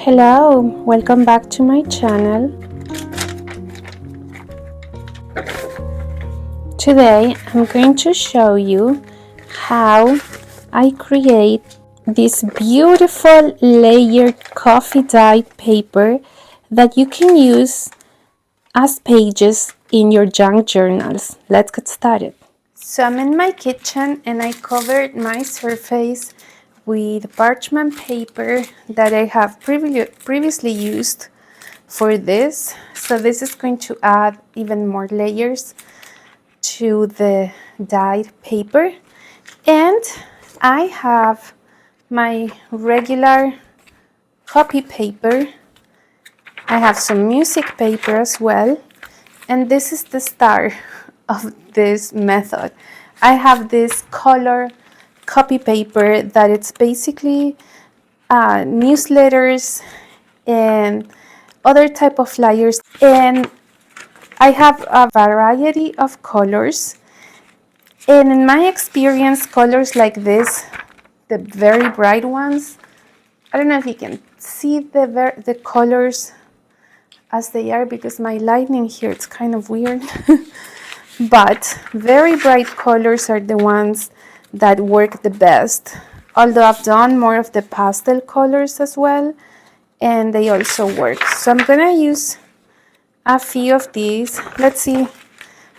Hello, welcome back to my channel. Today I'm going to show you how I create this beautiful layered coffee dyed paper that you can use as pages in your junk journals. Let's get started. So I'm in my kitchen and I covered my surface with parchment paper that I have previously used for this. So this is going to add even more layers to the dyed paper. And I have my regular copy paper. I have some music paper as well. And this is the star of this method. I have this color copy paper that it's basically newsletters and other type of flyers, and I have a variety of colors, and in my experience colors like this, the very bright ones, I don't know if you can see the colors as they are because my lighting here it's kind of weird but very bright colors are the ones that work the best, although I've done more of the pastel colors as well and they also work. So I'm gonna use a few of these. Let's see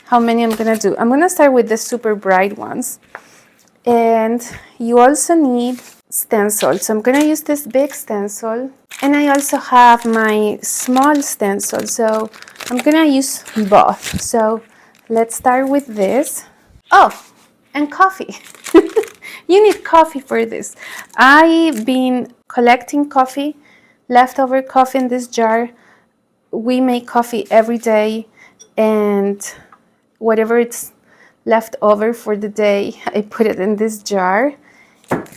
how many I'm gonna do. I'm gonna start with the super bright ones, and you also need stencil. So I'm gonna use this big stencil, and I also have my small stencil, so I'm gonna use both. So let's start with this. Oh, and coffee. You need coffee for this. I've been collecting coffee, leftover coffee in this jar. We make coffee every day, and whatever it's left over for the day, I put it in this jar.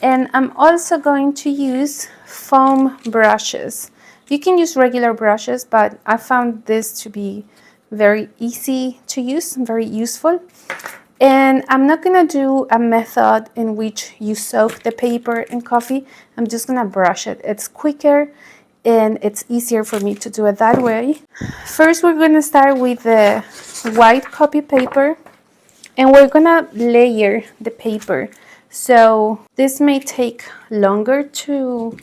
And I'm also going to use foam brushes. You can use regular brushes, but I found this to be very easy to use, very useful. And I'm not gonna do a method in which you soak the paper in coffee. I'm just gonna brush it. It's quicker and it's easier for me to do it that way. First, we're gonna start with the white copy paper and we're gonna layer the paper. So this may take longer to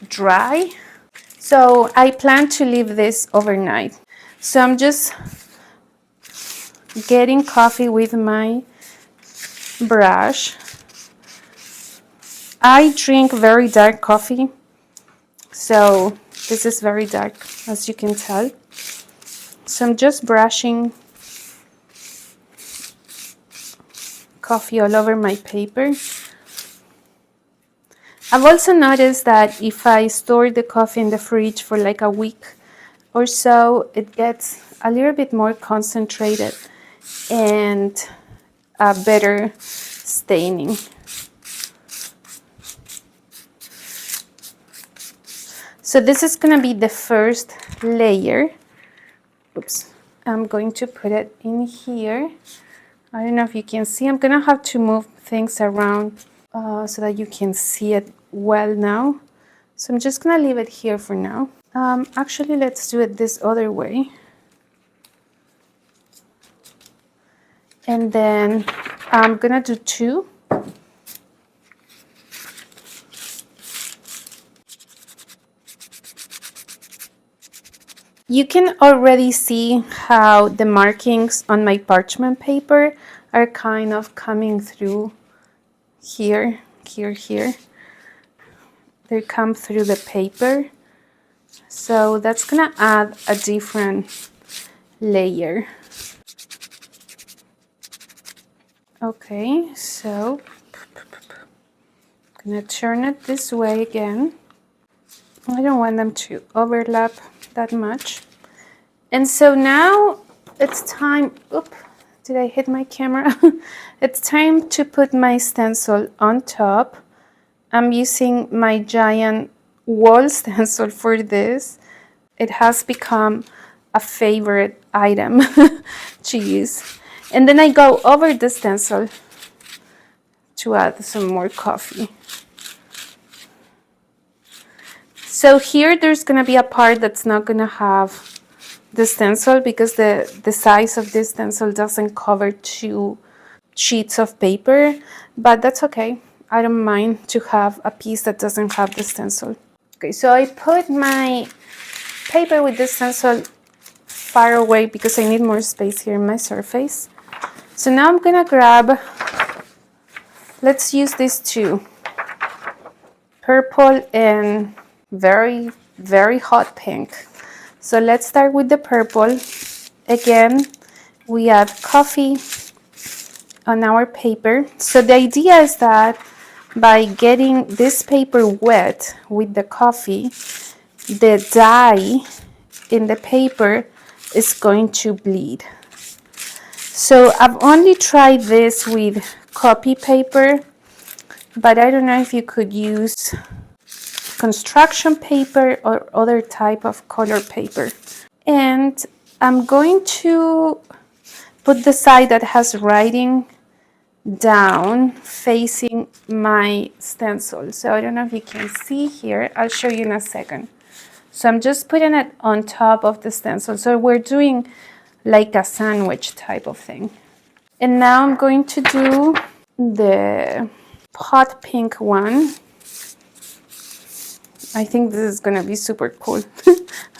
dry. So I plan to leave this overnight. So I'm just getting coffee with my brush. I drink very dark coffee, so this is very dark, as you can tell. So I'm just brushing coffee all over my paper. I've also noticed that if I store the coffee in the fridge for like a week or so, it gets a little bit more concentrated and a better staining. So this is going to be the first layer. Oops. I'm going to put it in here. I don't know if you can see. I'm going to have to move things around so that you can see it well now. So I'm just going to leave it here for now. Actually, let's do it this other way. And then I'm gonna do two. You can already see how the markings on my parchment paper are kind of coming through here. They come through the paper. So that's gonna add a different layer. Okay, so I'm gonna turn it this way again. I don't want them to overlap that much. And so now it's time, did I hit my camera? It's time to put my stencil on top. I'm using my giant wall stencil for this. It has become a favorite item to use. And then I go over the stencil to add some more coffee. So here there's gonna be a part that's not gonna have the stencil because the size of this stencil doesn't cover 2 sheets of paper, but that's okay. I don't mind to have a piece that doesn't have the stencil. Okay, so I put my paper with the stencil far away because I need more space here in my surface. So now I'm gonna grab, let's use these two, purple and very, very hot pink. So let's start with the purple. Again, we add coffee on our paper. So the idea is that by getting this paper wet with the coffee, the dye in the paper is going to bleed. So I've only tried this with copy paper, but I don't know if you could use construction paper or other type of color paper. And I'm going to put the side that has writing down facing my stencil. So I don't know if you can see here. I'll show you in a second. So I'm just putting it on top of the stencil. So we're doing like a sandwich type of thing. And now I'm going to do the hot pink one. I think this is gonna be super cool.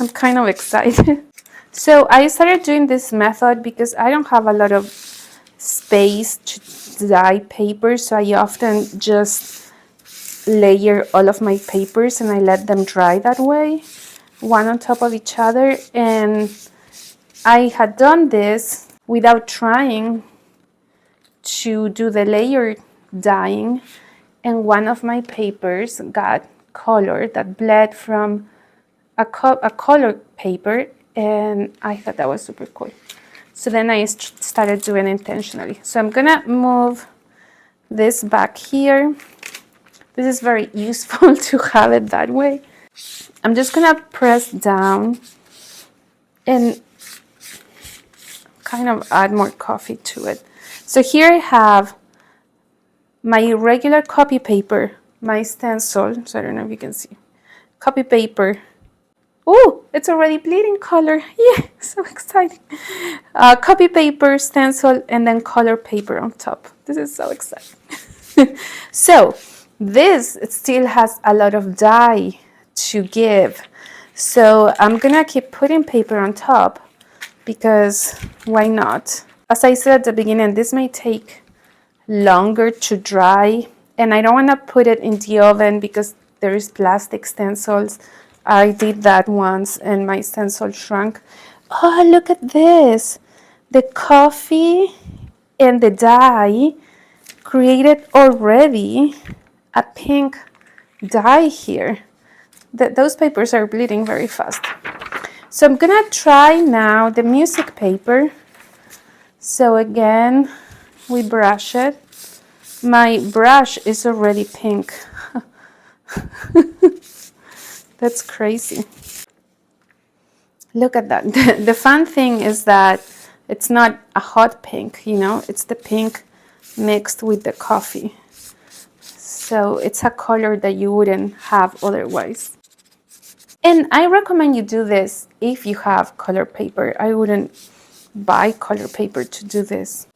I'm kind of excited. So I started doing this method because I don't have a lot of space to dye paper, so I often just layer all of my papers and I let them dry that way, one on top of each other. And I had done this without trying to do the layer dyeing, and one of my papers got color that bled from a color paper, and I thought that was super cool. So then I started doing it intentionally. So I'm gonna move this back here. This is very useful to have it that way. I'm just gonna press down and kind of add more coffee to it. So here I have my regular copy paper, my stencil, so I don't know if you can see, copy paper. Oh, it's already bleeding color. Yeah, so exciting. Copy paper, stencil, and then color paper on top. This is so exciting. So this still has a lot of dye to give. So I'm gonna keep putting paper on top because why not? As I said at the beginning, this may take longer to dry, and I don't want to put it in the oven because there is plastic stencils. I did that once and my stencil shrunk. Oh, look at this. The coffee and the dye created already a pink dye here. Those papers are bleeding very fast. So I'm gonna try now the music paper. So again, we brush it. My brush is already pink. That's crazy. Look at that. The fun thing is that it's not a hot pink, you know, it's the pink mixed with the coffee. So it's a color that you wouldn't have otherwise. And I recommend you do this if you have color paper. I wouldn't buy color paper to do this.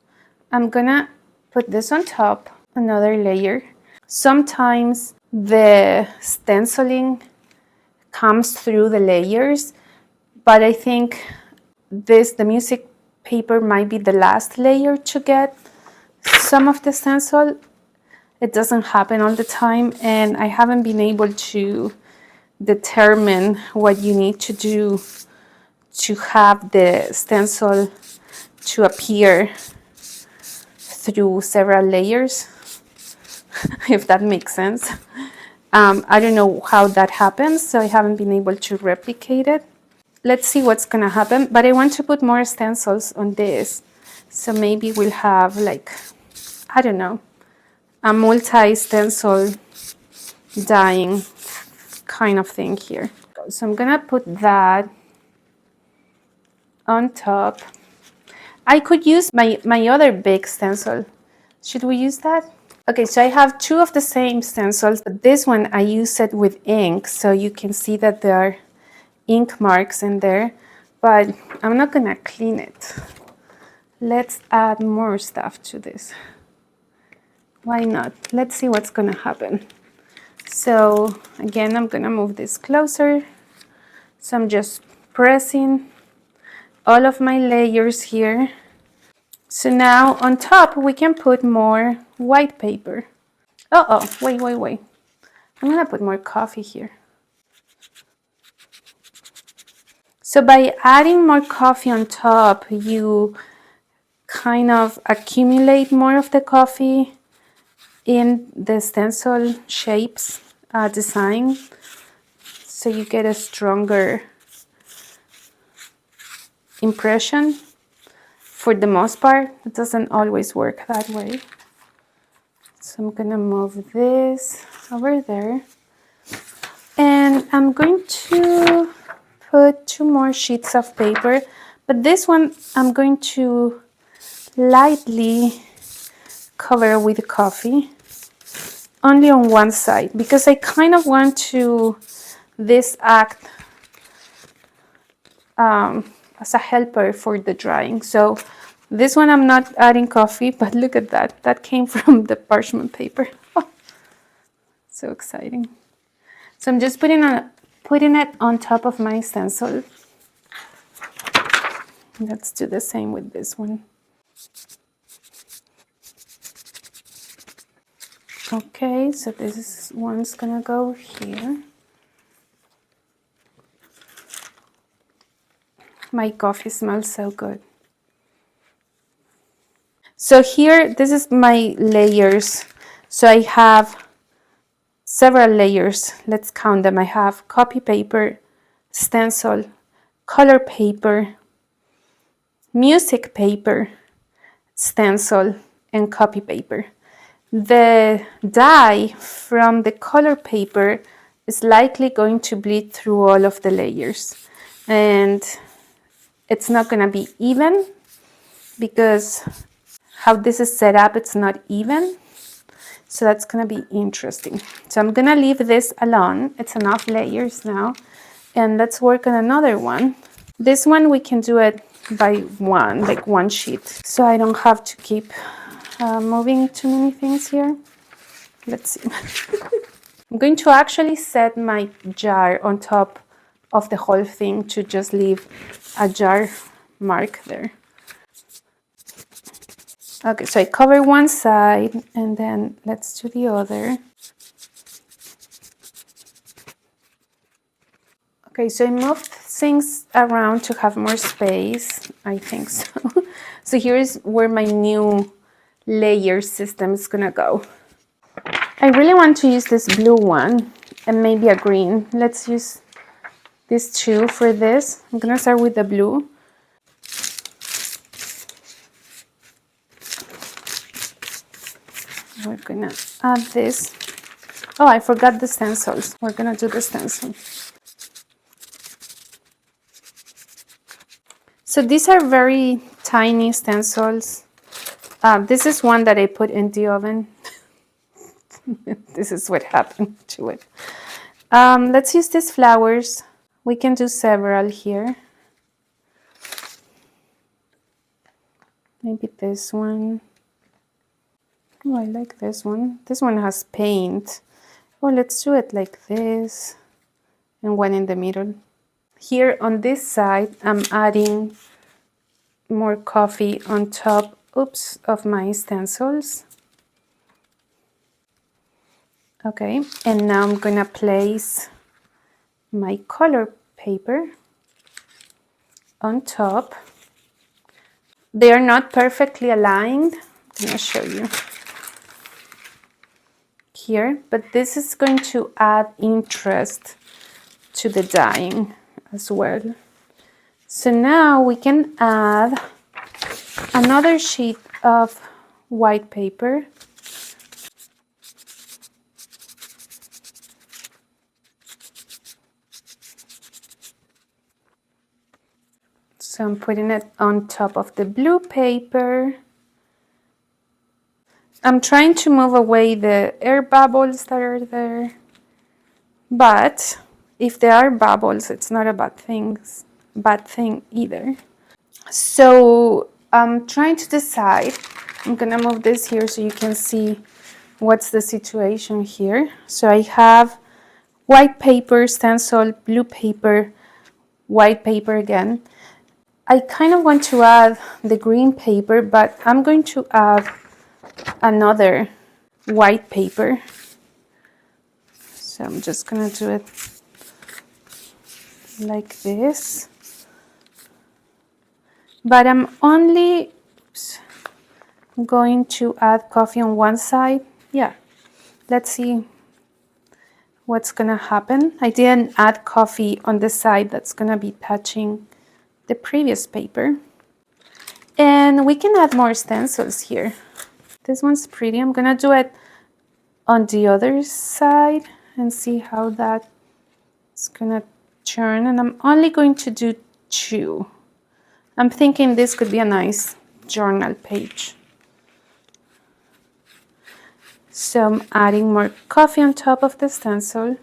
I'm gonna put this on top, another layer. Sometimes the stenciling comes through the layers, but I think the music paper might be the last layer to get some of the stencil. It doesn't happen all the time, and I haven't been able to determine what you need to do to have the stencil to appear through several layers, if that makes sense. I don't know how that happens, so I haven't been able to replicate it. Let's see what's gonna happen, but I want to put more stencils on this, so maybe we'll have like, I don't know, a multi-stencil dyeing kind of thing here. So I'm gonna put that on top. I could use my other big stencil. Should we use that? Okay, so I have two of the same stencils, but this one I use it with ink, so you can see that there are ink marks in there, but I'm not gonna clean it. Let's add more stuff to this. Why not? Let's see what's gonna happen. So again, I'm gonna move this closer. So I'm just pressing all of my layers here. So now on top, we can put more white paper. Oh, wait. I'm gonna put more coffee here. So by adding more coffee on top, you kind of accumulate more of the coffee in the stencil shapes design. So you get a stronger impression. For the most part, it doesn't always work that way. So I'm gonna move this over there. And I'm going to put two more sheets of paper, but this one I'm going to lightly cover with coffee, only on one side, because I kind of want to this act as a helper for the drying. So this one I'm not adding coffee, but look at that. That came from the parchment paper. So exciting. So I'm just putting it on top of my stencil. Let's do the same with this one. Okay, so this one's gonna go here. My coffee smells so good. So here, this is my layers. So I have several layers. Let's count them. I have copy paper, stencil, color paper, music paper, stencil, and copy paper. The dye from the color paper is likely going to bleed through all of the layers. And it's not going to be even because how this is set up, it's not even. So that's going to be interesting. So I'm going to leave this alone. It's enough layers now. And let's work on another one. This one, we can do it by one, like one sheet. So I don't have to keep moving too many things here. Let's see. I'm going to actually set my jar on top of the whole thing to just leave a jar mark there. Okay, so I cover one side and then let's do the other. Okay, so I moved things around to have more space. I think so. So here is where my new layer system is gonna go. I really want to use this blue one and maybe a green. Let's use these two for this. I'm gonna start with the blue. We're gonna add this. Oh, I forgot the stencils. We're gonna do the stencil. So these are very tiny stencils. This is one that I put in the oven. This is what happened to it. Let's use these flowers. We can do several here. Maybe this one. Oh, I like this one. This one has paint. Oh, let's do it like this. And one in the middle. Here on this side, I'm adding more coffee on top, of my stencils. Okay, and now I'm gonna place my color paper on top. They are not perfectly aligned. I'm gonna show you here, but this is going to add interest to the dyeing as well. So now we can add another sheet of white paper. So I'm putting it on top of the blue paper. I'm trying to move away the air bubbles that are there. But if there are bubbles, it's not a bad thing either. So I'm trying to decide. I'm gonna move this here so you can see what's the situation here. So I have white paper, stencil, blue paper, white paper again. I kind of want to add the green paper, but I'm going to add another white paper. So I'm just gonna do it like this. But I'm only going to add coffee on one side. Yeah, let's see what's gonna happen. I didn't add coffee on the side that's gonna be touching the previous paper. And we can add more stencils here. This one's pretty. I'm gonna do it on the other side and see how that's gonna turn. And I'm only going to do 2. I'm thinking this could be a nice journal page. So I'm adding more coffee on top of the stencil.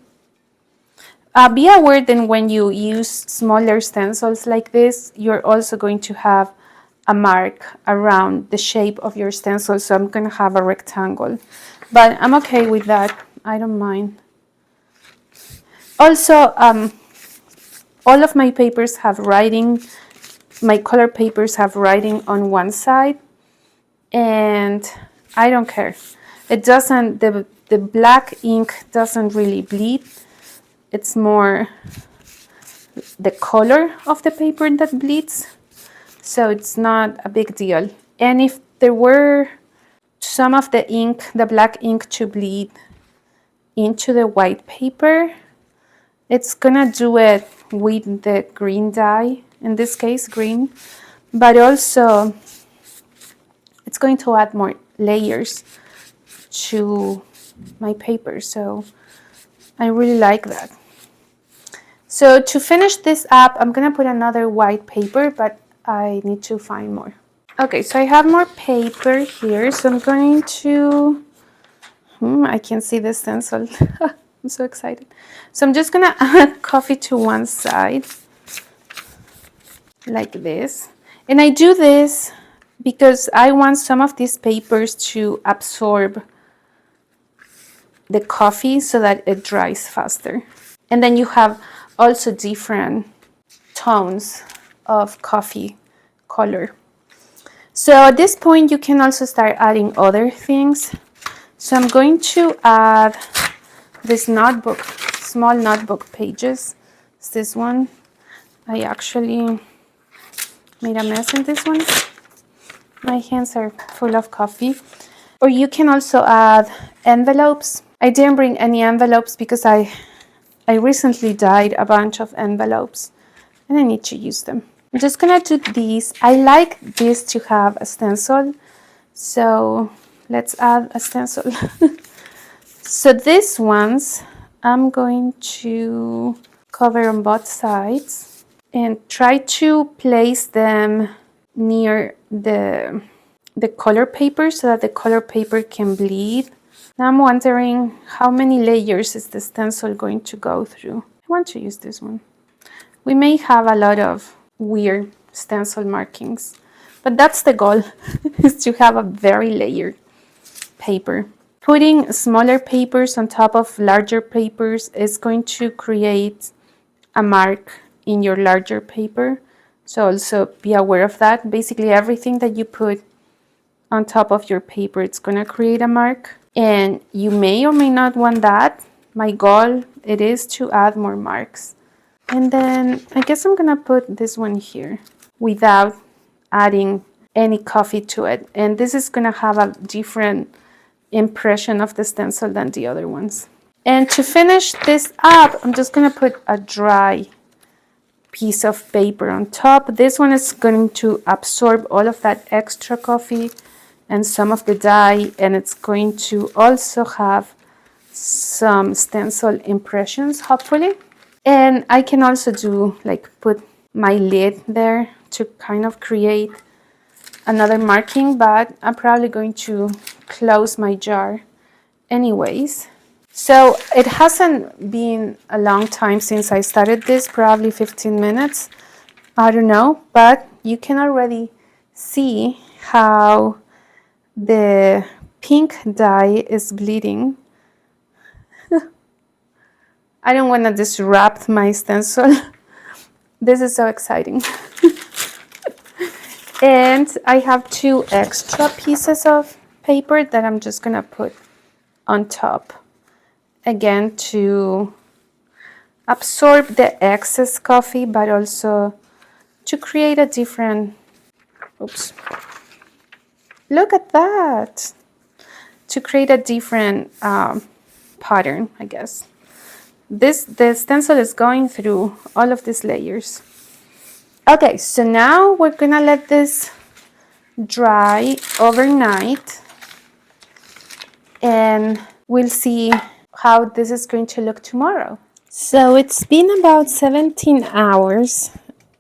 Be aware that when you use smaller stencils like this, you're also going to have a mark around the shape of your stencil. So I'm going to have a rectangle, but I'm okay with that. I don't mind. Also, all of my papers have writing. My color papers have writing on one side, and I don't care. It doesn't, the black ink doesn't really bleed. It's more the color of the paper that bleeds. So it's not a big deal. And if there were some of the ink, the black ink, to bleed into the white paper, it's gonna do it with the green dye, in this case green, but also it's going to add more layers to my paper. So I really like that. So to finish this up, I'm gonna put another white paper, but I need to find more. Okay, so I have more paper here, so I'm going to, I can see the stencil. I'm so excited. So I'm just gonna add coffee to one side, like this. And I do this because I want some of these papers to absorb the coffee so that it dries faster. And then you have also different tones of coffee color. So at this point you can also start adding other things. So I'm going to add this notebook, small notebook pages. It's this one. I actually made a mess in this one. My hands are full of coffee. Or you can also add envelopes. I didn't bring any envelopes because I recently dyed a bunch of envelopes and I need to use them. I'm just gonna do these. I like this to have a stencil, so let's add a stencil. So these ones I'm going to cover on both sides and try to place them near the color paper so that the color paper can bleed. Now I'm wondering how many layers is the stencil going to go through. I want to use this one. We may have a lot of weird stencil markings, but that's the goal, is to have a very layered paper. Putting smaller papers on top of larger papers is going to create a mark in your larger paper. So also be aware of that. Basically everything that you put on top of your paper, it's going to create a mark. And you may or may not want that. My goal, it is to add more marks. And then I guess I'm going to put this one here without adding any coffee to it. And this is going to have a different impression of the stencil than the other ones. And to finish this up, I'm just going to put a dry piece of paper on top. This one is going to absorb all of that extra coffee and some of the dye, and it's going to also have some stencil impressions, hopefully. And I can also do, like, put my lid there to kind of create another marking, but I'm probably going to close my jar anyways. So it hasn't been a long time since I started this, probably 15 minutes. I don't know, but you can already see how the pink dye is bleeding. I don't want to disrupt my stencil. This is so exciting. And I have 2 extra pieces of paper that I'm just gonna put on top. Again, to absorb the excess coffee, but also to create a different, oops, look at that. To create a different pattern, I guess. The stencil is going through all of these layers. Okay, so now we're gonna let this dry overnight, and we'll see how this is going to look tomorrow. So it's been about 17 hours.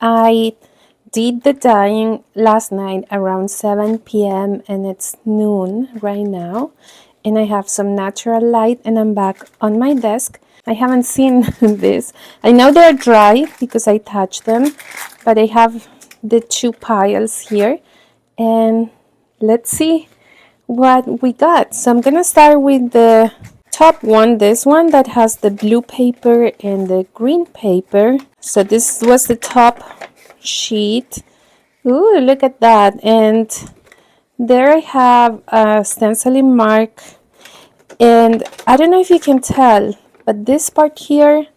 I did the dyeing last night around 7 p.m. and it's noon right now, and I have some natural light and I'm back on my desk. I haven't seen this. I know they're dry because I touched them, but I have the 2 piles here, and let's see what we got. So I'm gonna start with the top one, this one that has the blue paper and the green paper. So this was the top sheet. Ooh, look at that. And there I have a stenciling mark, and I don't know if you can tell, but this part here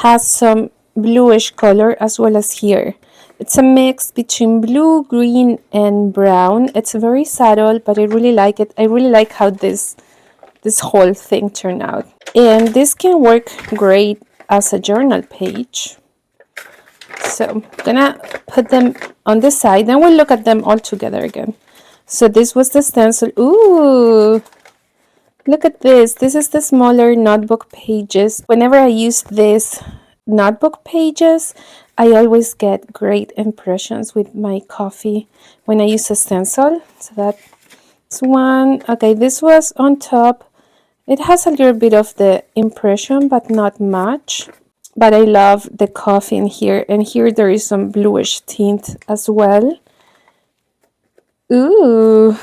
has some bluish color as well as here. It's a mix between blue, green, and brown. It's very subtle, but I really like it. I really like how this whole thing turned out. And this can work great as a journal page. So I'm gonna put them on the side, and we'll look at them all together again. So this was the stencil. Ooh, look at this. This is the smaller notebook pages. Whenever I use this notebook pages, I always get great impressions with my coffee when I use a stencil. So that's one. Okay, this was on top. It has a little bit of the impression, but not much. But I love the coffee in here. And here there is some bluish tint as well. Ooh.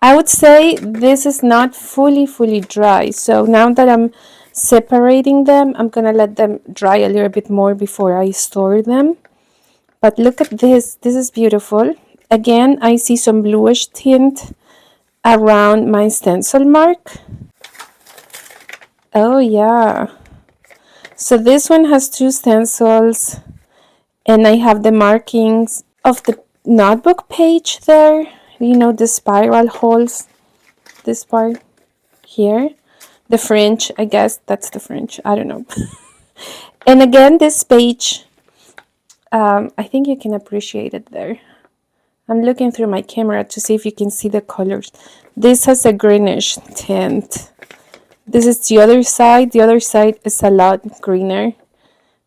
I would say this is not fully dry. So now that I'm separating them, I'm gonna let them dry a little bit more before I store them. But look at this. This is beautiful. Again, I see some bluish tint around my stencil mark. Oh yeah. So this one has 2 stencils, and I have the markings of the notebook page there. You know, the spiral holes, this part here. The fringe, I guess that's the fringe. I don't know. And again, this page, I think you can appreciate it there. I'm looking through my camera to see if you can see the colors. This has a greenish tint. This is the other side. The other side is a lot greener.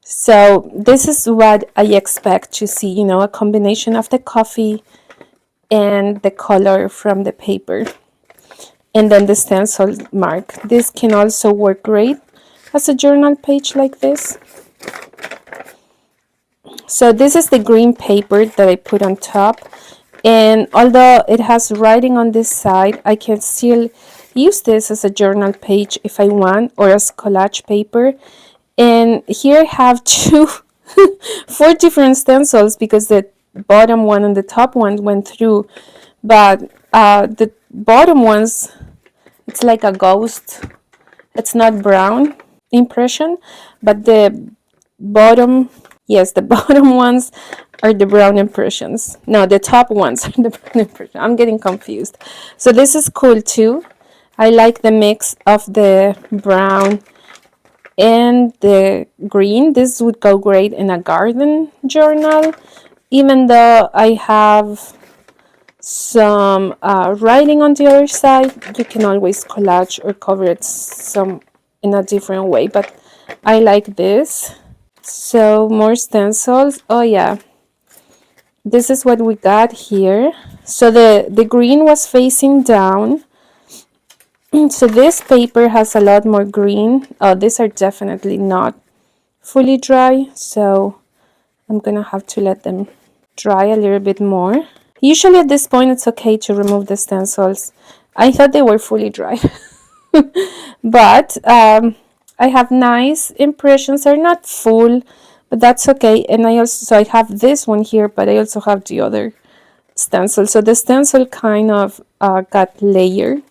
So this is what I expect to see, you know, a combination of the coffee and the color from the paper. And then the stencil mark. This can also work great as a journal page like this. So this is the green paper that I put on top. And although it has writing on this side, I can still use this as a journal page if I want, or as collage paper. And here I have 4 different stencils because the bottom one and the top one went through. But the bottom ones, it's like a ghost. It's not brown impression, but the bottom, yes, the bottom ones are the brown impressions. No, the top ones are the brown impressions. I'm getting confused. So this is cool too. I like the mix of the brown and the green. This would go great in a garden journal. Even though I have some writing on the other side, you can always collage or cover it some in a different way. But I like this. So more stencils. Oh yeah. this is what we got here. So the green was facing down. So this paper has a lot more green. Oh, these are definitely not fully dry, so I'm gonna have to let them dry a little bit more. Usually at this point it's okay to remove the stencils. I thought they were fully dry. But I have nice impressions. They're not full, but that's okay. And I have this one here, but I also have the other stencil. So the stencil kind of got layered.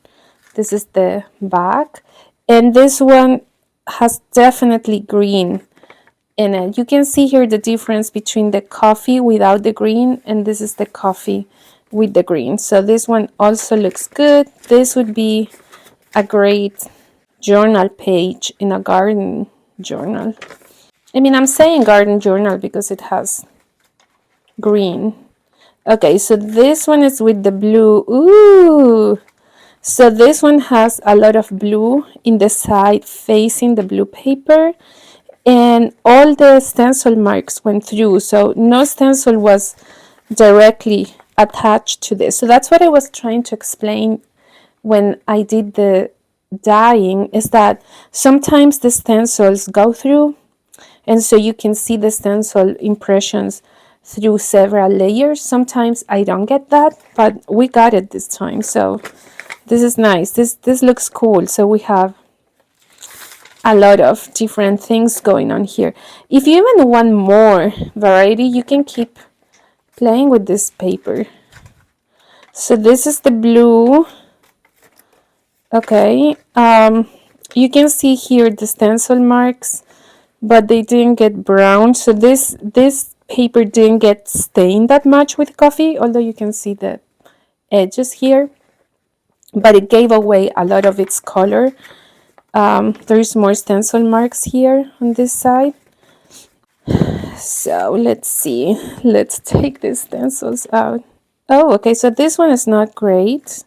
This is the back, and this one has definitely green in it. You can see here the difference between the coffee without the green, and this is the coffee with the green. So this one also looks good. This would be a great journal page in a garden journal. I mean, I'm saying garden journal because it has green. Okay, so this one is with the blue. Ooh! So this one has a lot of blue in the side facing the blue paper, and all the stencil marks went through. So no stencil was directly attached to this. So that's what I was trying to explain when I did the dyeing, is that sometimes the stencils go through, and so you can see the stencil impressions through several layers. Sometimes I don't get that, but we got it this time. So this is nice. This looks cool. So we have a lot of different things going on here. If you even want more variety, you can keep playing with this paper. So this is the blue. Okay, you can see here the stencil marks, but they didn't get brown. So this paper didn't get stained that much with coffee, although you can see the edges here, but it gave away a lot of its color. There's more stencil marks here on this side. So let's see. Let's take these stencils out. Oh, okay, so this one is not great.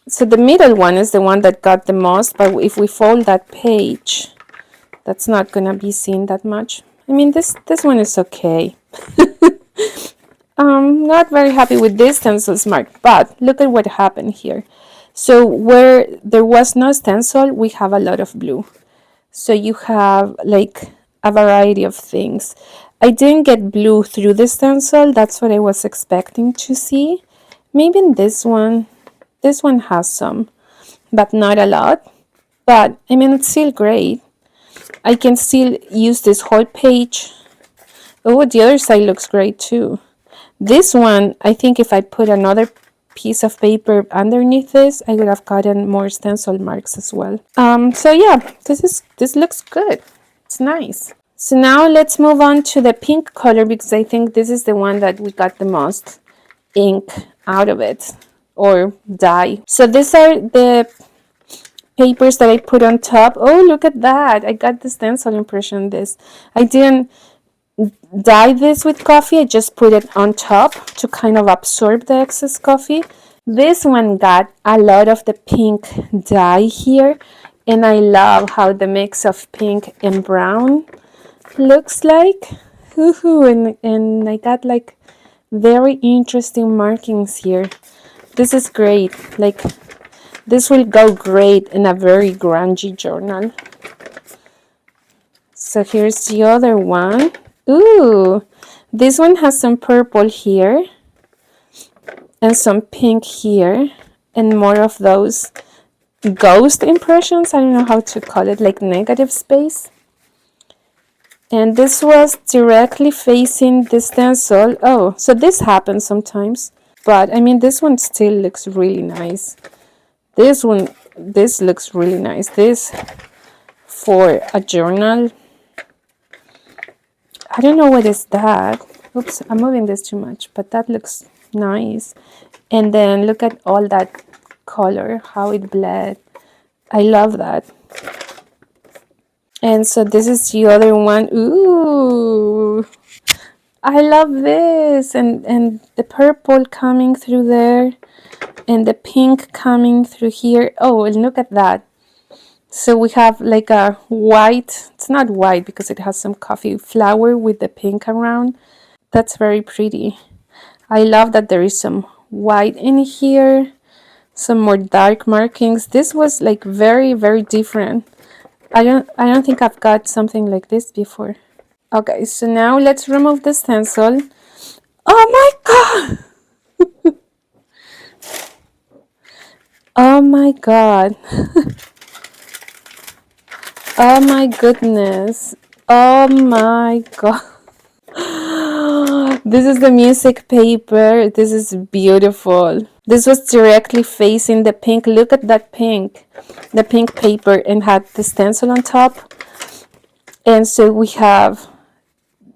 So the middle one is the one that got the most, but if we fold that page, that's not gonna be seen that much. I mean, this one is okay. Not very happy with this stencil's mark, but look at what happened here. So where there was no stencil, we have a lot of blue. So you have like a variety of things. I didn't get blue through the stencil. That's what I was expecting to see. Maybe in this one has some, but not a lot. But I mean, it's still great. I can still use this whole page. Oh, the other side looks great too. This one, I think if I put another piece of paper underneath this, I would have gotten more stencil marks as well. So yeah, this looks good. It's nice. So now let's move on to the pink color, because I think this is the one that we got the most ink out of it, or dye. So these are the papers that I put on top. Oh, look at that. I got the stencil impression on this. I didn't dye this with coffee. I just put it on top to kind of absorb the excess coffee. This one got a lot of the pink dye here, and I love how the mix of pink and brown looks like. And I got like very interesting markings here. This is great. Like, this will go great in a very grungy journal. So here's the other one. Ooh, this one has some purple here and some pink here, and more of those ghost impressions. I don't know how to call it, like negative space. And this was directly facing the stencil. Oh, so this happens sometimes. But I mean, this one still looks really nice. This looks really nice. This for a journal. I don't know what is that. Oops, I'm moving this too much, but that looks nice. And then look at all that color, how it bled. I love that. And so this is the other one. Ooh, I love this. And the purple coming through there, and the pink coming through here. Oh, and look at that. So we have like a white, it's not white because it has some coffee flower with the pink around. That's very pretty. I love that there is some white in here, some more dark markings. This was like very, very different. I don't think I've got something like this before. Okay, so now let's remove the stencil. Oh my god! Oh my god. Oh my goodness. Oh my god. This is the music paper. This is beautiful. This was directly facing the pink. Look at that pink. The pink paper and had the stencil on top. And so we have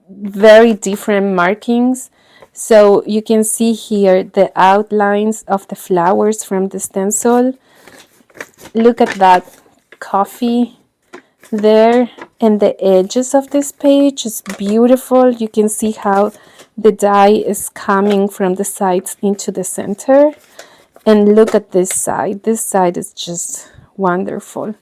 very different markings. So you can see here the outlines of the flowers from the stencil. Look at that coffee there, and the edges of this page is beautiful. You can see how the dye is coming from the sides into the center. And look at this side. This side is just wonderful.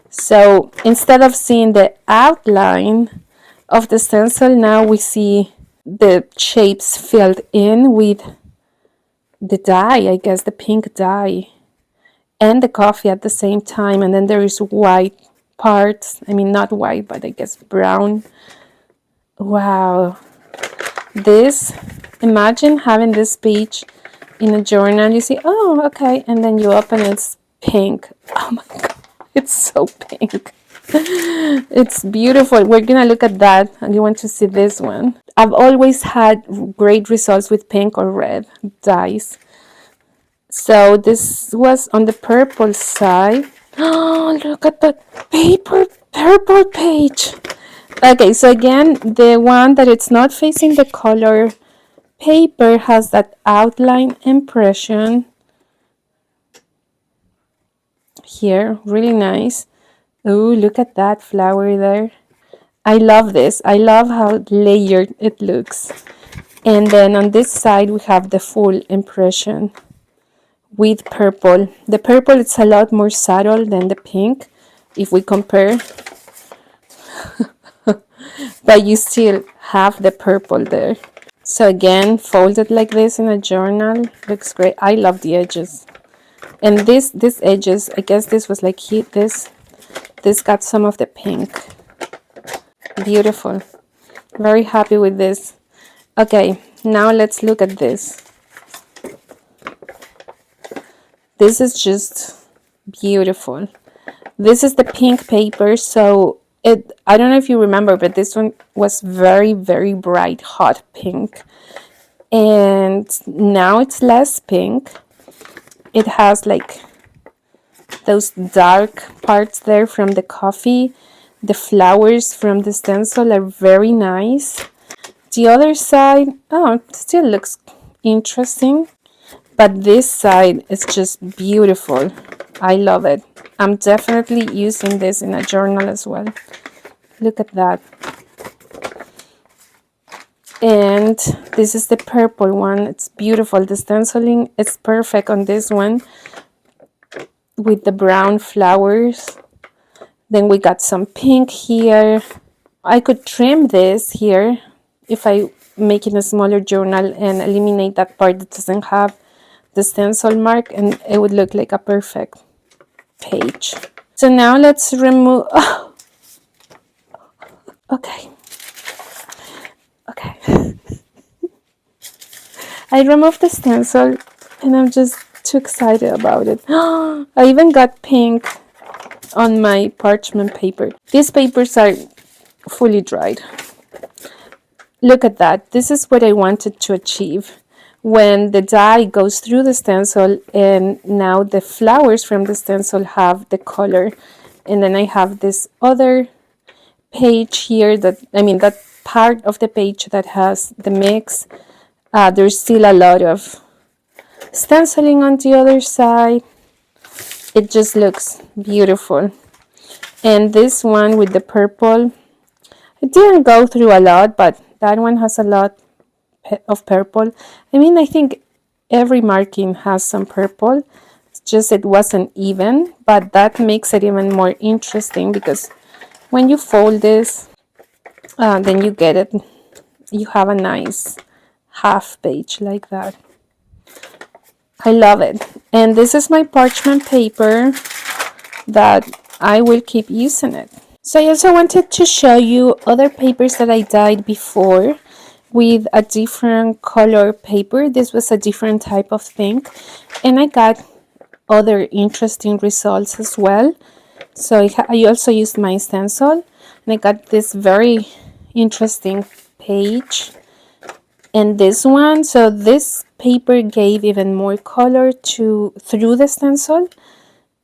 So instead of seeing the outline of the stencil, now we see the shapes filled in with the dye, I guess the pink dye, and the coffee at the same time. And then there is white parts. I mean, not white, but I guess brown. Wow. This, imagine having this page in a journal. You see, oh, okay. And then you open it, it's pink. Oh my God. It's so pink. It's beautiful. We're gonna look at that, and you want to see this one. I've always had great results with pink or red dyes. So this was on the purple side. Oh, look at that purple page. Okay, so again, the one that it's not facing the color paper has that outline impression here. Really nice. Oh, look at that flower there. I love this. I love how layered it looks. And then on this side, we have the full impression with purple. The purple, it's a lot more subtle than the pink if we compare. But you still have the purple there. So again, folded like this in a journal. Looks great. I love the edges. And this edges, I guess this was like this got some of the pink. Beautiful. Very happy with this. Okay, now let's look at this. This is just beautiful. This is the pink paper. So I don't know if you remember, but this one was very, very bright, hot pink. And now it's less pink. It has like those dark parts there from the coffee. The flowers from the stencil are very nice. The other side, oh, it still looks interesting. But this side is just beautiful. I love it. I'm definitely using this in a journal as well. Look at that. And this is the purple one. It's beautiful. The stenciling is perfect on this one with the brown flowers. Then we got some pink here. I could trim this here if I make it a smaller journal and eliminate that part that doesn't have the stencil mark, and it would look like a perfect page. So now let's remove. Oh. Okay. I removed the stencil and I'm just too excited about it. I even got pink on my parchment paper. These papers are fully dried. Look at that. This is what I wanted to achieve. When the dye goes through the stencil and now the flowers from the stencil have the color. And then I have this other page here that part of the page that has the mix. There's still a lot of stenciling on the other side. It just looks beautiful. And this one with the purple, it didn't go through a lot, but that one has a lot of purple. I think every marking has some purple. It's just it wasn't even, but that makes it even more interesting because when you fold this, then you get it. You have a nice half page like that. I love it. And this is my parchment paper that I will keep using it. So I also wanted to show you other papers that I dyed before with a different color paper. This was a different type of thing, and I got other interesting results as well. So I also used my stencil, and I got this very interesting page and this one. So this paper gave even more color through the stencil,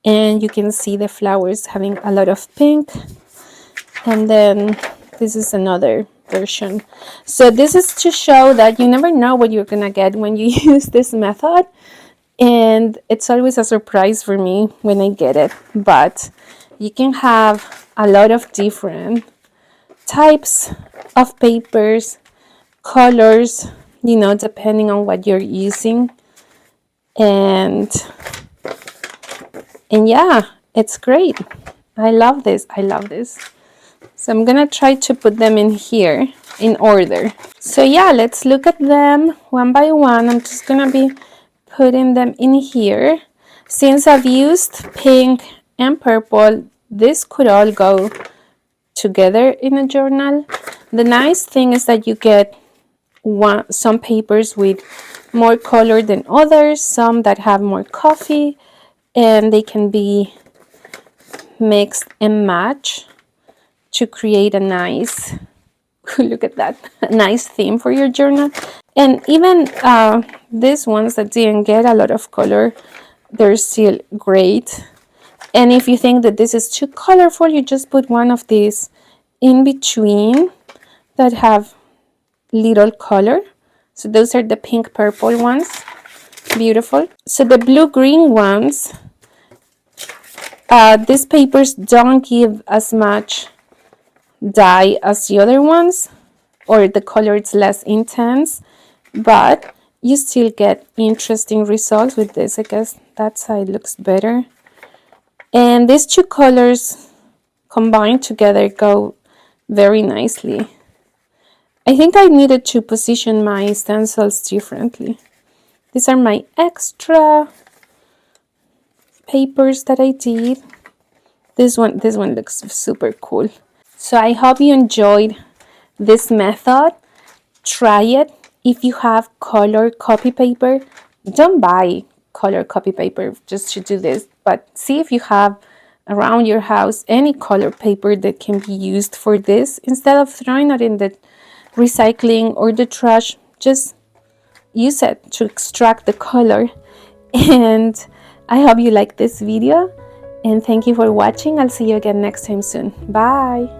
and you can see the flowers having a lot of pink. And then this is another version. So this is to show that you never know what you're gonna get when you use this method, and it's always a surprise for me when I get it. But you can have a lot of different types of papers, colors, you know, depending on what you're using. And yeah, it's great. I love this. So I'm gonna try to put them in here in order. So yeah, let's look at them one by one. I'm just gonna be putting them in here. Since I've used pink and purple, this could all go together in a journal. The nice thing is that you get some papers with more color than others, some that have more coffee, and they can be mixed and matched to create a nice, look at that, a nice theme for your journal. And even these ones that didn't get a lot of color, they're still great. And if you think that this is too colorful, you just put one of these in between that have little color. So those are the pink purple ones. Beautiful. So the blue green ones, these papers don't give as much dye as the other ones, or the color is less intense, but you still get interesting results with this. I guess that side looks better. And these two colors combined together go very nicely. I think I needed to position my stencils differently. These are my extra papers that I did. This one looks super cool. So I hope you enjoyed this method. Try it. If you have color copy paper, don't buy color copy paper just to do this, but see if you have around your house any color paper that can be used for this. Instead of throwing it in the recycling or the trash, just use it to extract the color. And I hope you like this video, and thank you for watching. I'll see you again next time soon. Bye.